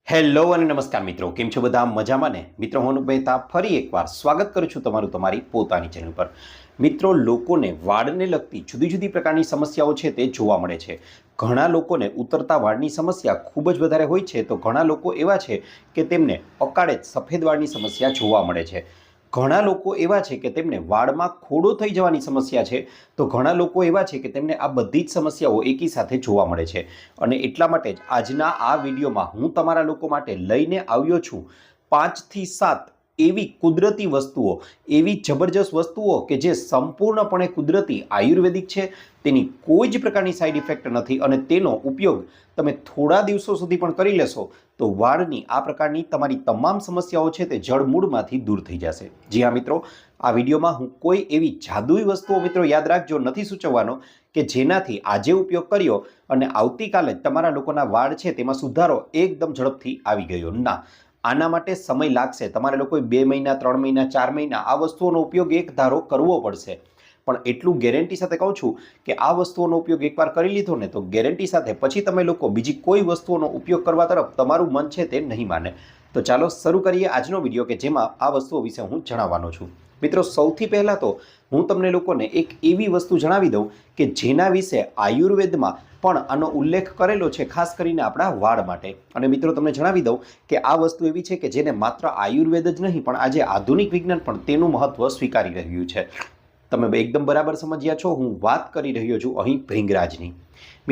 Hello અને નમસ્કાર મિત્રો, કેમ છો બધા? મજામાં ને? મિત્રો હું અનુપ મહેતા ફરી એકવાર સ્વાગત કરું છું તમારું તમારી પોતાની ચેનલ પર. મિત્રો, લોકોને વાળને લગતી જુદી જુદી પ્રકારની સમસ્યાઓ છે તે જોવા મળે છે. ઘણા લોકોને ઉતરતા વાળની સમસ્યા ખૂબ જ વધારે હોય છે, તો ઘણા લોકો એવા છે કે તેમને અકાળે જ સફેદ વાળની સમસ્યા જોવા મળે છે. ઘણા લોકો એવા છે કે તેમને વાળમાં ખોડો થઈ જવાની સમસ્યા છે, તો ઘણા લોકો એવા છે કે તેમને આ બધી જ સમસ્યાઓ એકી સાથે જોવા મળે છે. અને એટલા માટે જ આજના આ વિડીયોમાં હું તમારા લોકો માટે લઈને આવ્યો છું 5 થી 7 એવી કુદરતી વસ્તુઓ, એવી જબરજસ્ત વસ્તુઓ કે જે સંપૂર્ણપણે કુદરતી આયુર્વેદિક છે, તેની કોઈ જ પ્રકારની સાઈડ ઇફેક્ટ નથી અને તેનો ઉપયોગ તમે થોડા દિવસો સુધી પણ કરી લેશો તો વાળની આ પ્રકારની તમારી તમામ સમસ્યાઓ છે તે જડમૂળમાંથી દૂર થઈ જશે. જી હા મિત્રો, આ વિડીયોમાં હું કોઈ એવી જાદુઈ વસ્તુઓ મિત્રો યાદ રાખજો નથી સૂચવવાનો કે જેનાથી આજે ઉપયોગ કર્યો અને આવતીકાલે તમારા લોકોના વાળ છે તેમાં સુધારો એકદમ ઝડપથી આવી ગયો. ના, આના માટે સમય લાગશે. તમારે લોકોએ 2 મહિના, 3 મહિના, 4 મહિના આ વસ્તુઓનો ઉપયોગ એક ધારો કરવો પડશે. પણ એટલું ગેરંટી સાથે કહું છું કે આ વસ્તુઓનો ઉપયોગ એકવાર કરી લીધો ને તો ગેરંટી સાથે પછી તમે લોકો બીજી કોઈ વસ્તુઓનો ઉપયોગ કરવા તરફ તમારું મન છે તે નહીં માને. તો ચાલો શરૂ કરીએ આજનો વિડીયો કે જેમાં આ વસ્તુઓ વિશે હું જણાવવાનો છું. મિત્રો, સૌથી પહેલાં તો હું તમને લોકોને એક એવી વસ્તુ જણાવી દઉં કે જેના વિશે આયુર્વેદમાં પણ આનો ઉલ્લેખ કરેલો છે, ખાસ કરીને આપણા વાળ માટે. અને મિત્રો તમને જણાવી દઉં કે આ વસ્તુ એવી છે કે જેને માત્ર આયુર્વેદ જ નહીં પણ આજે આધુનિક વિજ્ઞાન પણ તેનું મહત્વ સ્વીકારી રહ્યું છે. તમે એકદમ બરાબર સમજ્યા છો. હું વાત કરી રહ્યો છું અહીં ભૃંગરાજની.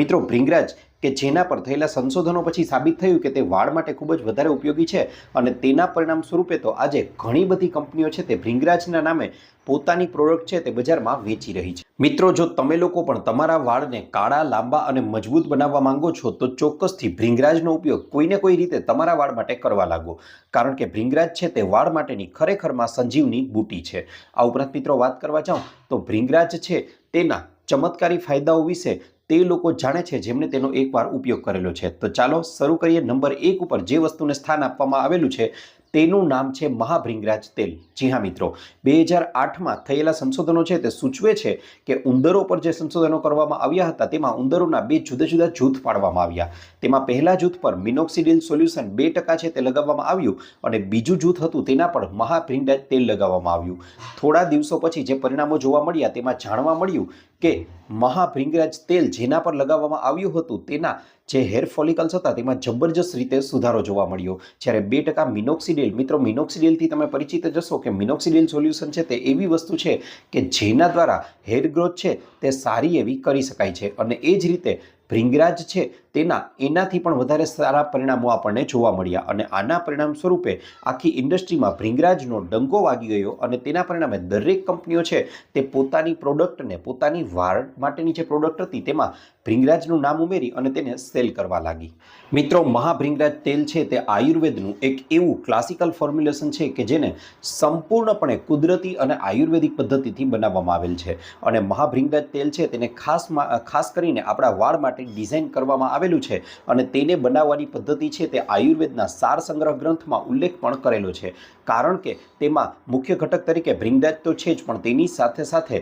મિત્રો, ભૃંગરાજ કે જેના પર થયેલા સંશોધનો પછી સાબિત થયું કે તે વાળ માટે ખૂબ જ વધારે ઉપયોગી છે અને તેના પરિણામ સ્વરૂપે તો આજે ઘણી બધી કંપનીઓ છે તે ભૃંગરાજના નામે પોતાની પ્રોડક્ટ છે તે બજારમાં વેચી રહી છે. મિત્રો, જો તમે લોકો પણ તમારા વાળને કાળા, લાંબા અને મજબૂત બનાવવા માંગો છો તો ચોક્કસથી ભૃંગરાજનો ઉપયોગ કોઈને કોઈ રીતે તમારા વાળ માટે કરવા લાગો, કારણ કે ભૃંગરાજ છે તે વાળ માટેની ખરેખરમાં સંજીવની બુટી છે. આ ઉપરાંત મિત્રો વાત કરવા જાઉં તો ભૃંગરાજ છે તેના ચમત્કારી ફાયદાઓ વિશે તે લોકો જાણે છે જેમણે તેનો એકવાર ઉપયોગ કરેલો છે. તો ચાલો શરૂ કરીએ. નંબર 1 ઉપર જે વસ્તુને સ્થાન આપવામાં આવેલું છે તેનું નામ છે મહાભૃંગરાજ તેલ. જી હા મિત્રો, 2008માં થયેલા સંશોધનો છે તે સૂચવે છે કે ઉંદરો પર જે સંશોધનો કરવામાં આવ્યા હતા તેમાં ઉંદરોના 2 જુદા જુદા જૂથ પાડવામાં આવ્યા. તેમાં પહેલા જૂથ પર મિનોક્સિડિલ સોલ્યુશન 2% છે તે લગાવવામાં આવ્યું અને બીજું જૂથ હતું તેના પર મહાભૃંગરાજ તેલ લગાવવામાં આવ્યું. થોડા દિવસો પછી જે પરિણામો જોવા મળ્યા તેમાં જાણવા મળ્યું કે મહાભૃંગરાજ તેલ જેના પર લગાવવામાં આવ્યું હતું તેના જે હેર ફોલિકલ્સ હતા તેમાં જબરજસ્ત રીતે સુધારો જોવા મળ્યો. જ્યારે 2% મિનોક્સિડિલ, મિત્રો મિનોક્સિડિલથી તમે પરિચિત જશો કે મિનોક્સિડિલ સોલ્યુશન છે તે એવી વસ્તુ છે કે જેના દ્વારા હેર ગ્રોથ છે તે સારી એવી કરી શકાય છે અને એ જ રીતે ભૃંગરાજ છે તેના એનાથી પણ વધારે સારા પરિણામો આપણને જોવા મળ્યા અને આના પરિણામ સ્વરૂપે આખી ઇન્ડસ્ટ્રીમાં ભૃંગરાજનો ડંકો વાગી ગયો અને તેના પરિણામે દરેક કંપનીઓ છે તે પોતાની પ્રોડક્ટને, પોતાની વાળ માટેની જે પ્રોડક્ટ હતી તેમાં ભૃંગરાજનું નામ ઉમેરી અને તેને સેલ કરવા લાગી. મિત્રો, મહાભૃંગરાજ તેલ છે તે આયુર્વેદનું એક એવું ક્લાસિકલ ફોર્મ્યુલેશન છે કે જેને સંપૂર્ણપણે કુદરતી અને આયુર્વેદિક પદ્ધતિથી બનાવવામાં આવેલ છે અને મહાભૃંગરાજ તેલ છે તેને ખાસ કરીને આપણા વાળ માટે ડિઝાઇન કરવામાં આવેલું છે અને તેને બનાવવાની પદ્ધતિ છે તે આયુર્વેદના સાર સંગ્રહ ગ્રંથમાં ઉલ્લેખ પણ કરેલો છે, કારણ કે તેમાં મુખ્ય ઘટક તરીકે ભૃંગરાજ તો છે જ પણ તેની સાથે સાથે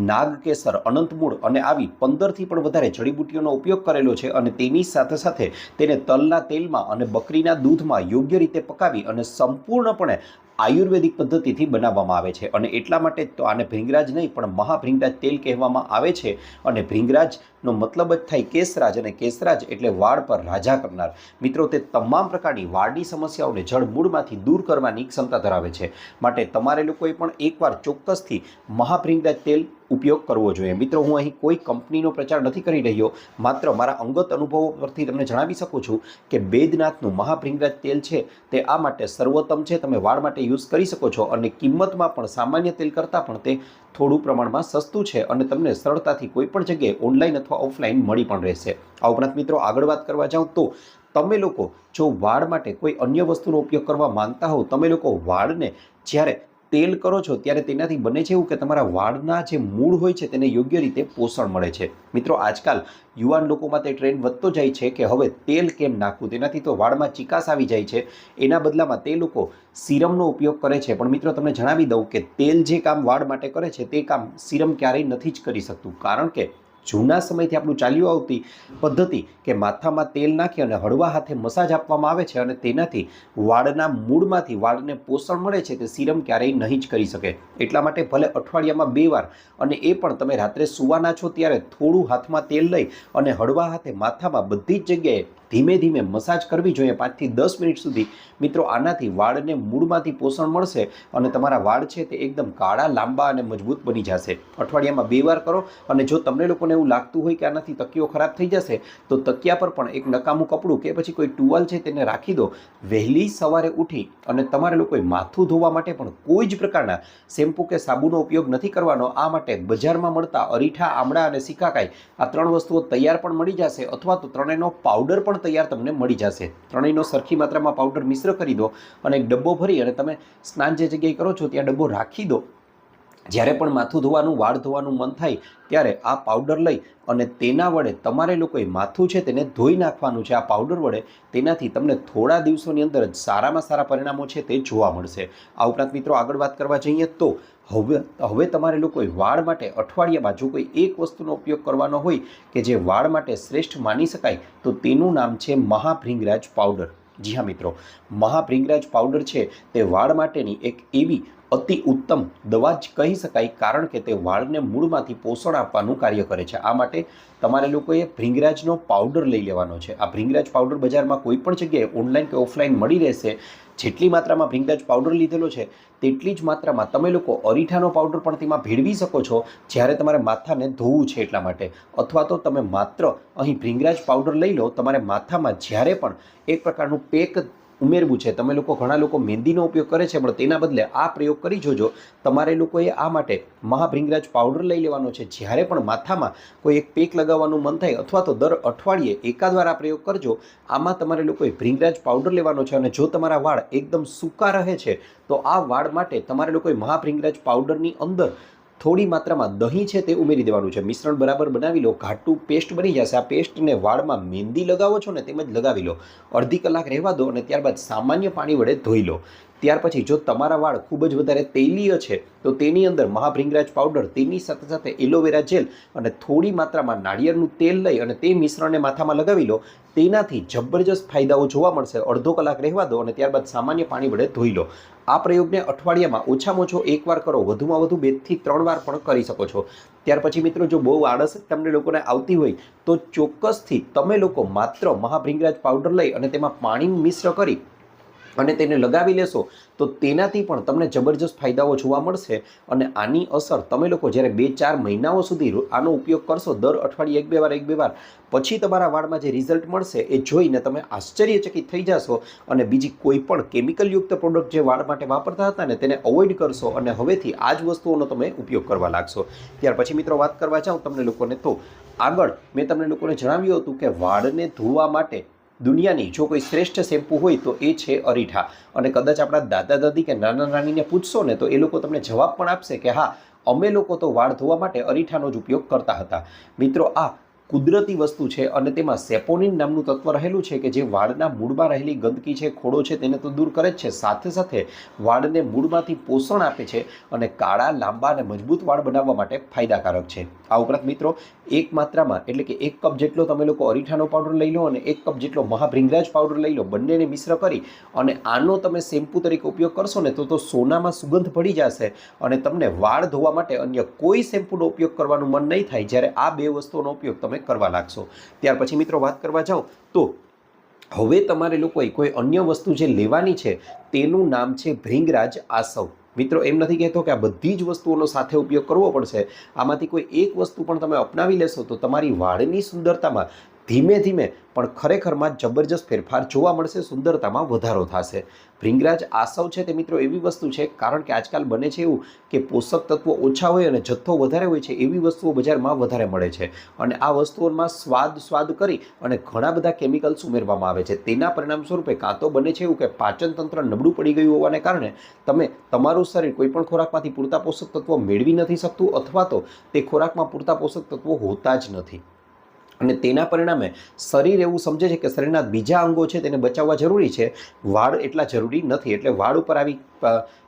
નાગકેસર, અનંતમૂળ અને આવી 15થી પણ વધારે જડીબુટ્ટીઓનો ઉપયોગ કરેલો છે અને તેની સાથે સાથે તેને તલના તેલમાં અને બકરીના દૂધમાં યોગ્ય રીતે પકાવી અને સંપૂર્ણપણે આયુર્વેદિક પદ્ધતિથી બનાવવામાં આવે છે અને એટલા માટે તો આને ભૃંગરાજ નહીં પણ મહાભૃંગરાજ તેલ કહેવામાં આવે છે. અને ભૃંગરાજનો મતલબ જ થાય કેસરાજ અને કેસરાજ એટલે વાળ પર રાજા કરનાર. મિત્રો, તે તમામ પ્રકારની વાળની સમસ્યાઓને જડમૂળમાંથી દૂર કરવાની ક્ષમતા ધરાવે છે. માટે તમારે લોકોએ પણ એકવાર ચોક્કસથી મહાભૃંગરાજ તેલ ઉપયોગ કરવો જોઈએ. મિત્રો, હું અહીં કોઈ કંપનીનો પ્રચાર નથી કરી રહ્યો, માત્ર મારા અંગત અનુભવો પરથી તમને જણાવી શકું છું કે બૈદ્યનાથનું મહાભૃંગરાજ તેલ છે તે આ માટે સર્વોત્તમ છે. તમે વાળ માટે યુઝ કરી શકો છો અને કિંમતમાં પણ સામાન્ય તેલ કરતાં પણ તે થોડું પ્રમાણમાં સસ્તું છે અને તમને સરળતાથી કોઈ પણ જગ્યાએ ઓનલાઈન અથવા ઓફલાઈન મળી પણ રહેશે. આ ઉપરાંત મિત્રો આગળ વાત કરવા જાઉં તો તમે લોકો જો વાળ માટે કોઈ અન્ય વસ્તુનો ઉપયોગ કરવા માંગતા હો, તમે લોકો વાળને જ્યારે તેલ કરો છો ત્યારે તેનાથી બને છે એવું કે તમારા વાળના જે મૂળ હોય છે તેને યોગ્ય રીતે પોષણ મળે છે. મિત્રો, આજકાલ યુવાન લોકોમાં તે ટ્રેન્ડ વધતો જાય છે કે હવે તેલ કેમ નાખવું, તેનાથી તો વાળમાં ચિકાસ આવી જાય છે. એના બદલામાં તે લોકો સિરમનો ઉપયોગ કરે છે. પણ મિત્રો તમને જણાવી દઉં કે તેલ જે કામ વાળ માટે કરે છે તે કામ સિરમ ક્યારેય નથી જ કરી શકતું, કારણ કે જૂના સમયથી આપણું ચાલ્યું આવતી પદ્ધતિ કે માથામાં તેલ નાખી અને હળવા હાથે મસાજ આપવામાં આવે છે અને તેનાથી વાળના મૂળમાંથી વાળને પોષણ મળે છે તે સિરમ ક્યારેય નહીં જ કરી શકે. એટલા માટે ભલે અઠવાડિયામાં 2 વાર, અને એ પણ તમે રાત્રે સૂવાના છો ત્યારે થોડું હાથમાં તેલ લઈ અને હળવા હાથે માથામાં બધી જ જગ્યાએ ધીમે ધીમે મસાજ કરવી જોઈએ 5 થી 10 મિનિટ સુધી. મિત્રો, આનાથી વાળને મૂળમાંથી પોષણ મળશે અને તમારા વાળ છે તે એકદમ કાળા, લાંબા અને મજબૂત બની જશે. અઠવાડિયામાં 2 વાર કરો. અને જો તમને લોકોને એવું લાગતું હોય કે આનાથી તકિયો ખરાબ થઈ જશે તો તકિયા પર પણ એક નકામું કપડું કે પછી કોઈ ટુવાલ છે તેને રાખી દો. વહેલી સવારે ઉઠી અને તમારે લોકોએ માથું ધોવા માટે પણ કોઈ જ પ્રકારના શેમ્પૂ કે સાબુનો ઉપયોગ નથી કરવાનો. આ માટે બજારમાં મળતા અરીઠા, આમળા અને સિકાકાઈ આ 3 વસ્તુઓ તૈયાર પણ મળી જશે, અથવા તો ત્રણેયનો પાવડર પણ તૈયાર તમને મળી જશે. ત્રણેયનો સરખી માત્રામાં પાવડર મિશ્ર કરી દો અને એક ડબ્બો ભરી અને તમે સ્નાન જે જગ્યાએ કરો છો ત્યાં ડબ્બો રાખી દો. જ્યારે પણ માથું ધોવાનું, વાળ ધોવાનું મન થાય ત્યારે આ પાવડર લઈ અને તેના વડે તમારે લોકોએ માથું છે તેને ધોઈ નાખવાનું છે. આ પાવડર વડે તેનાથી તમને થોડા દિવસોની અંદર જ સારામાં સારા પરિણામો છે તે જોવા મળશે. આ ઉપરાંત મિત્રો, આગળ વાત કરવા જઈએ તો હવે તમારે લોકોએ વાળ માટે અઠવાડિયામાં જો કોઈ એક વસ્તુનો ઉપયોગ કરવાનો હોય કે જે વાળ માટે શ્રેષ્ઠ માની શકાય તો તેનું નામ છે મહાભૃંગરાજ પાવડર. જી હા મિત્રો, મહાભૃંગરાજ પાવડર છે તે વાળ માટેની એક એવી અતિ ઉત્તમ દવા જ કહી શકાય, કારણ કે તે વાળને મૂળમાંથી પોષણ આપવાનું કાર્ય કરે છે. આ માટે તમારે લોકોએ ભૃંગરાજનો પાવડર લઈ લેવાનો છે. આ ભૃંગરાજ પાવડર બજારમાં કોઈ પણ જગ્યાએ ઓનલાઈન કે ઓફલાઈન મળી રહેશે. જેટલી માત્રામાં ભૃંગરાજ પાવડર લીધેલો છે તેટલી જ માત્રામાં તમે લોકો અરીઠાનો પાવડર પણ તેમાં ભેળવી શકો છો જ્યારે તમારે માથાને ધોવું છે એટલા માટે. અથવા તો તમે માત્ર અહીં ભૃંગરાજ પાવડર લઈ લો. તમારે માથામાં જ્યારે પણ એક પ્રકારનું પેક ઉમેરવું છે, તમે લોકો ઘણા લોકો મહેંદીનો ઉપયોગ કરે છે પણ તેના બદલે આ પ્રયોગ કરી જોજો. તમારે લોકોએ આ માટે મહાભૃંગરાજ પાવડર લઈ લેવાનો છે. જ્યારે પણ માથામાં કોઈ એક પેક લગાવવાનું મન થાય અથવા તો દર અઠવાડિયે એકાદ વાર આ પ્રયોગ કરજો. આમાં તમારે લોકોએ ભૃંગરાજ પાવડર લેવાનો છે. અને જો તમારા વાળ એકદમ સૂકા રહે છે તો આ વાળ માટે તમારે લોકોએ મહાભૃંગરાજ પાવડરની અંદર થોડી માત્રામાં દહીં છે તે ઉમેરી દેવાનું છે. મિશ્રણ બરાબર બનાવી લો, ઘાટું પેસ્ટ બની જશે. આ પેસ્ટને વાળમાં મહેંદી લગાવો છો ને તેમ જ લગાવી લો. અડધી કલાક રહેવા દો અને ત્યારબાદ સામાન્ય પાણી વડે ધોઈ લો. ત્યાર પછી જો તમારા વાળ ખૂબ જ વધારે તૈલીય છે તો તેની અંદર મહાભૃંગરાજ પાવડર, તેની સાથે સાથે એલોવેરા જેલ અને થોડી માત્રામાં નાળિયેરનું તેલ લઈ અને તે મિશ્રણને માથામાં લગાવી લો. તેનાથી જબરજસ્ત ફાયદાઓ જોવા મળશે. અડધો કલાક રહેવા દો અને ત્યારબાદ સામાન્ય પાણી વડે ધોઈ લો. આ પ્રયોગને અઠવાડિયામાં ઓછામાં ઓછો 1 વાર કરો, વધુમાં વધુ 2 થી 3 વાર પણ કરી શકો છો. ત્યાર પછી મિત્રો, જો બહુ આળસ તમને લોકોને આવતી હોય તો ચોક્કસથી તમે લોકો માત્ર મહાભૃંગરાજ પાવડર લઈ અને તેમાં પાણી મિશ્ર કરી અને તેને લગાવી લેશો તો તેનાથી પણ તમને જબરજસ્ત ફાયદાઓ જોવા મળશે. અને આની અસર તમે લોકો જ્યારે 2-4 મહિનાઓ સુધી આનો ઉપયોગ કરશો, દર અઠવાડિયે 1-2 વાર, પછી તમારા વાળમાં જે રિઝલ્ટ મળશે એ જોઈને તમે આશ્ચર્યચકિત થઈ જશો. અને બીજી કોઈ પણ કેમિકલયુક્ત પ્રોડક્ટ જે વાળ માટે વાપરતા હતા ને તેને અવોઇડ કરશો અને હવેથી આ જ વસ્તુઓનો તમે ઉપયોગ કરવા લાગશો. ત્યાર પછી મિત્રો, વાત કરવા જાઉં તમને લોકોને તો આગળ મેં તમને લોકોને જણાવ્યું હતું કે વાળને ધોવા માટે દુનિયાની જો કોઈ શ્રેષ્ઠ શેમ્પૂ હોય તો એ છે અરીઠા. અને કદાચ આપણા દાદા દાદી કે નાના નાનીને પૂછશો ને તો એ લોકો તમને જવાબ પણ આપશે કે હા, અમે લોકો તો વાળ ધોવા માટે અરીઠાનો જ ઉપયોગ કરતા હતા. મિત્રો, આ કુદરતી વસ્તુ છે અને તેમાં સેપોનિન નામનું તત્વ રહેલું છે કે જે વાળના મૂળમાં રહેલી ગંદકી છે, ખોડો છે તેને તો દૂર કરે જ છે, સાથે સાથે વાળને મૂળમાંથી પોષણ આપે છે અને કાળા, લાંબા અને મજબૂત વાળ બનાવવા માટે ફાયદાકારક છે. આ ઉપરાંત મિત્રો, એક માત્રામાં એટલે કે 1 કપ જેટલો તમે લોકો અરીઠાનો પાવડર લઈ લો અને 1 કપ જેટલો મહાભૃંગરાજ પાવડર લઈ લો. બંનેને મિશ્ર કરી અને આનો તમે શેમ્પૂ તરીકે ઉપયોગ કરશો ને તો સોનામાં સુગંધ પડી જશે અને તમને વાળ ધોવા માટે અન્ય કોઈ શેમ્પૂનો ઉપયોગ કરવાનું મન નહીં થાય જ્યારે આ 2 વસ્તુઓનો ઉપયોગ તમે કરવા લાગશો. ત્યાર પછી મિત્રો, વાત કરવા જાઓ તો હવે તમારે લોકોએ કોઈ અન્ય વસ્તુ જે લેવાની છે તેનું નામ છે ભૃંગરાજ આસવ. મિત્રો, એમ નથી કહેતો કે આ બધી જ વસ્તુઓનો સાથે ઉપયોગ કરવો પડશે. આમાંથી કોઈ એક વસ્તુ પણ તમે અપનાવી લેશો તો તમારી વાળની સુંદરતામાં ધીમે ધીમે પણ ખરેખરમાં જબરજસ્ત ફેરફાર જોવા મળશે, સુંદરતામાં વધારો થશે. ભૃંગરાજ આસવ છે તે મિત્રો એવી વસ્તુ છે, કારણ કે આજકાલ બને છે એવું કે પોષક તત્વો ઓછા હોય અને જથ્થો વધારે હોય છે એવી વસ્તુઓ બજારમાં વધારે મળે છે અને આ વસ્તુઓમાં સ્વાદ કરી અને ઘણા બધા કેમિકલ્સ ઉમેરવામાં આવે છે. તેના પરિણામ સ્વરૂપે કાં તો બને છે એવું કે પાચન તંત્ર નબળું પડી ગયું હોવાને કારણે તમે તમારું શરીર કોઈ પણ ખોરાકમાંથી પૂરતા પોષક તત્વો મેળવી નથી શકતું અથવા તો તે ખોરાકમાં પૂરતા પોષક તત્વો હોતા જ નથી. અને તેના પરિણામે શરીર એવું સમજે છે કે શરીરના બીજા અંગો છે તેને બચાવવા જરૂરી છે, વાળ એટલા જરૂરી નથી. એટલે વાળ ઉપર આવી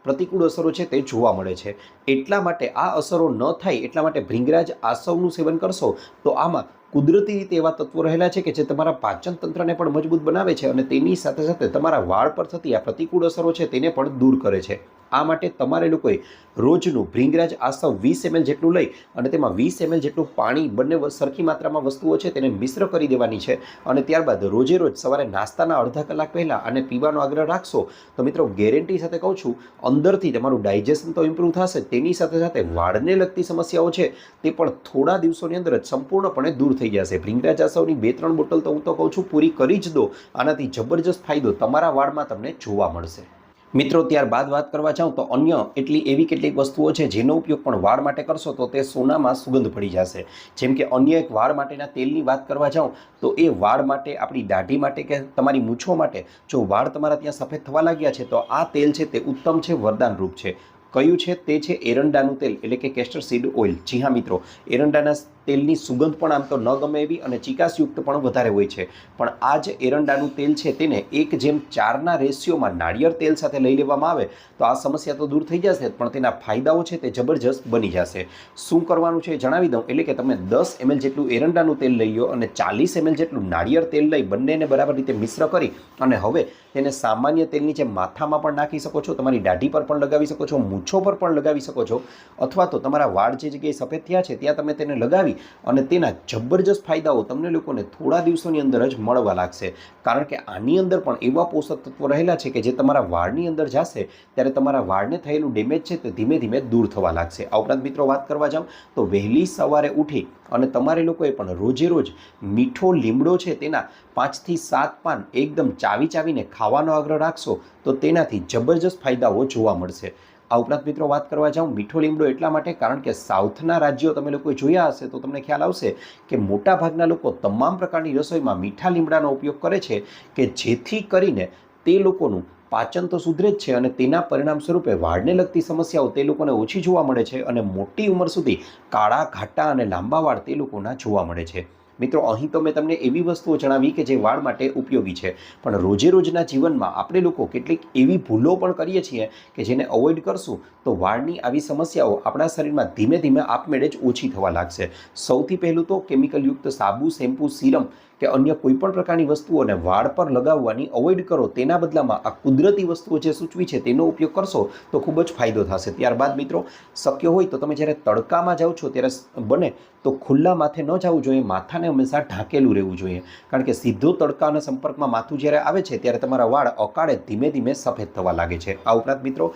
પ્રતિકૂળ અસરો છે તે જોવા મળે છે. એટલા માટે આ અસરો ન થાય એટલા માટે ભૃંગરાજ આસવનું સેવન કરશો તો આમાં કુદરતી રીતે એવા તત્વો રહેલા છે કે જે તમારા પાચન તંત્રને પણ મજબૂત બનાવે છે અને તેની સાથે સાથે તમારા વાળ પર થતી આ પ્રતિકૂળ અસરો છે તેને પણ દૂર કરે છે. આ માટે તમારે લોકોએ રોજનું ભૃંગરાજ આસવ 20 ml જેટલું લઈ અને તેમાં 20 ml જેટલું પાણી બંને સરખી માત્રામાં વસ્તુઓ છે તેને મિશ્ર કરી દેવાની છે અને ત્યારબાદ રોજે રોજ સવારે નાસ્તાના અડધા કલાક પહેલાં આને પીવાનો આગ્રહ રાખશો તો મિત્રો ગેરંટી સાથે કહું છું અંદરથી તમારું ડાયજેશન તો ઇમ્પ્રૂવ થશે, તેની સાથે સાથે વાળને લગતી સમસ્યાઓ છે તે પણ થોડા દિવસોની અંદર જ સંપૂર્ણપણે દૂર થઈ જશે. ભૃંગરાજ આસવની 2-3 બોટલ તો હું તો કહું છું પૂરી કરી જ દો, આનાથી જબરજસ્ત ફાયદો તમારા વાળમાં તમને જોવા મળશે. મિત્રો ત્યારબાદ વાત કરવા જાઉં તો અન્ય એટલી એવી કેટલીક વસ્તુઓ છે જેનો ઉપયોગ પણ વાળ માટે કરશો તો તે સોનામાં સુગંધ પડી જશે. જેમ કે અન્ય એક વાળ માટેના તેલની વાત કરવા જાઉં તો એ વાળ માટે, આપણી દાઢી માટે કે તમારી મૂછો માટે જો વાળ તમારા ત્યાં સફેદ થવા લાગ્યા છે તો આ તેલ છે તે ઉત્તમ છે, વરદાનરૂપ છે. કયું છે તે છે એરંડાનું તેલ એટલે કે કેસ્ટર સીડ ઓઇલ. જી હા મિત્રો, એરંડાના તેલની સુગંધ પણ આમ તો ન ગમે એવી અને ચિકાસયુક્ત પણ વધારે હોય છે, પણ આ જે એરંડાનું તેલ છે તેને 1:4ના રેશિયોમાં નાળિયેર તેલ સાથે લઈ લેવામાં આવે તો આ સમસ્યા તો દૂર થઈ જશે, પણ તેના ફાયદાઓ છે તે જબરજસ્ત બની જશે. શું કરવાનું છે એ જણાવી દઉં. એટલે કે તમે 10 ml જેટલું એરંડાનું તેલ લઈ લો અને 40 ml જેટલું નાળિયેર તેલ લઈ બંનેને બરાબર રીતે મિશ્ર કરી અને હવે તેને સામાન્ય તેલની જેમ માથામાં પણ નાખી શકો છો, તમારી દાઢી પર પણ લગાવી શકો છો, મૂછો પર પણ લગાવી શકો છો, અથવા તો તમારા વાળ જે જગ્યાએ સફેદ થયા છે ત્યાં તમે તેને લગાવી અને તેના જબરજસ્ત ફાયદાઓ તમને લોકોને થોડા દિવસોની અંદર જ મળવા લાગશે. કારણ કે આની અંદર પણ એવા પોષક તત્વો રહેલા છે કે જે તમારા વાળની અંદર જશે ત્યારે તમારા વાળને થયેલું ડેમેજ છે તે ધીમે ધીમે દૂર થવા લાગશે. આ ઉપરાંત મિત્રો વાત કરવા જાઉં તો વહેલી સવારે ઉઠી અને તમારે લોકોએ પણ રોજે રોજ મીઠો લીમડો છે તેના 5 થી 7 પાન એકદમ ચાવીને ખાવાનો આગ્રહ રાખશો તો તેનાથી જબરજસ્ત ફાયદાઓ જોવા મળશે. આ ઉપરાંત મિત્રો વાત કરવા જાઉં મીઠો લીમડો એટલા માટે કારણ કે સાઉથના રાજ્યો તમે લોકોએ જોયા હશે તો તમને ખ્યાલ આવશે કે મોટાભાગના લોકો તમામ પ્રકારની રસોઈમાં મીઠા લીમડાનો ઉપયોગ કરે છે કે જેથી કરીને તે લોકોનું પાચન તો સુધરે જ છે અને તેના પરિણામ સ્વરૂપે વાળને લગતી સમસ્યાઓ તે લોકોને ઓછી જોવા મળે છે અને મોટી ઉંમર સુધી કાળા ઘાટા અને લાંબા વાળ તે લોકોના જોવા મળે છે. મિત્રો અહીં તો મેં તમને એવી વસ્તુઓ જણાવી કે જે વાળ માટે ઉપયોગી છે, પણ રોજે રોજના જીવનમાં આપણે લોકો કેટલીક એવી ભૂલો પણ કરીએ છીએ કે જેને અવોઇડ કરશું તો વાળની આવી સમસ્યાઓ આપણા શરીરમાં ધીમે ધીમે આપમેળે જ ઓછી થવા લાગશે. સૌથી પહેલું તો કેમિકલયુક્ત સાબુ, શેમ્પૂ, સિરમ કે અન્ય કોઈપણ પ્રકારની વસ્તુઓને વાળ પર લગાવવાની અવોઇડ કરો. તેના બદલામાં આ કુદરતી વસ્તુઓ જે સૂચવી છે તેનો ઉપયોગ કરશો તો ખૂબ જ ફાયદો થશે. ત્યારબાદ મિત્રો શક્ય હોય તો તમે જ્યારે તડકામાં જાઓ છો ત્યારે બને તો ખુલ્લા માથે ન જવું જોઈએ, માથાને હંમેશા ઢાંકેલું રહેવું જોઈએ. કારણ કે સીધો તડકાના સંપર્કમાં માથું જ્યારે આવે છે ત્યારે તમારા વાળ અકાળે ધીમે ધીમે સફેદ થવા લાગે છે. આ ઉપરાંત મિત્રો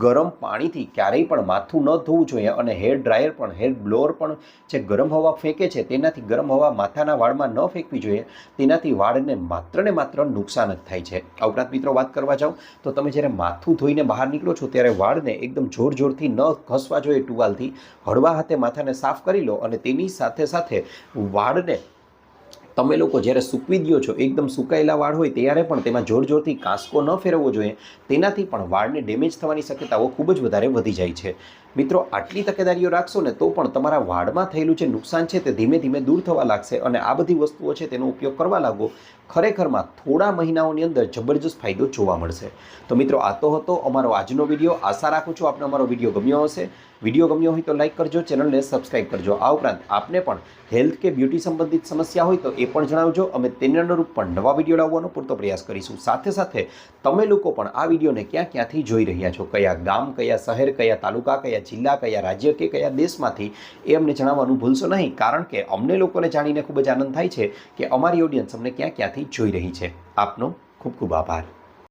ગરમ પાણીથી ક્યારેય પણ માથું ન ધોવું જોઈએ અને હેર ડ્રાયર પણ, હેર બ્લોઅર પણ જે ગરમ હવા ફેંકે છે તેનાથી ગરમ હવા માથાના વાળમાં ન ફેંકવી જોઈએ, તેનાથી વાળને માત્ર ને માત્ર નુકસાન જ થાય છે. આ ઉપરાંત મિત્રો વાત કરવા જાઉં તો તમે જ્યારે માથું ધોઈને બહાર નીકળો છો ત્યારે વાળને એકદમ જોરથી ન ઘસવા જોઈએ ટુવાલથી, હળવા હાથે માથાને સાફ કરી લો અને તેની સાથે સાથે વાળને તમે લોકો જ્યારે સૂકવી દો છો, એકદમ સુકાયેલા વાળ હોય ત્યારે પણ તેમાં જોરથી કાંસકો ન ફેરવવો જોઈએ, તેનાથી પણ વાળને ડેમેજ થવાની શક્યતાઓ ખૂબ જ વધારે વધી જાય છે. મિત્રો આટલી તકેદારીઓ રાખશો ને તો પણ તમારા વાળમાં થયેલું જે નુકસાન છે તે ધીમે ધીમે દૂર થવા લાગશે અને આ બધી વસ્તુઓ છે તેનો ઉપયોગ કરવા લાગો, ખરેખરમાં થોડા મહિનાઓની અંદર જબરજસ્ત ફાયદો જોવા મળશે. તો મિત્રો આ તો હતો અમારો આજનો વિડીયો. આશા રાખું છું આપને અમારો વિડીયો ગમ્યો હશે. વિડીયો ગમ્યો હોય તો લાઇક કરજો, ચેનલને સબસ્ક્રાઇબ કરજો. આ ઉપરાંત આપને પણ હેલ્થ કે બ્યુટી સંબંધિત સમસ્યા હોય તો એ પણ જણાવજો. અમે તેને અનુરૂપ પણ નવા વિડીયો લાવવાનો પૂરતો પ્રયાસ કરીશું. સાથે સાથે તમે લોકો પણ આ વિડીયોને ક્યાંથી જોઈ રહ્યા છો, કયા ગામ, કયા શહેર, કયા તાલુકા, કયા જિલ્લા, કયા રાજ્ય કે કયા દેશમાંથી એ અમને જણાવવાનું ભૂલશો નહીં. કારણ કે અમને લોકોને જાણીને ખૂબ જ આનંદ થાય છે કે અમારી ઓડિયન્સ અમને ક્યાંથી જોઈ રહી છે. આપનો ખૂબ ખૂબ આભાર.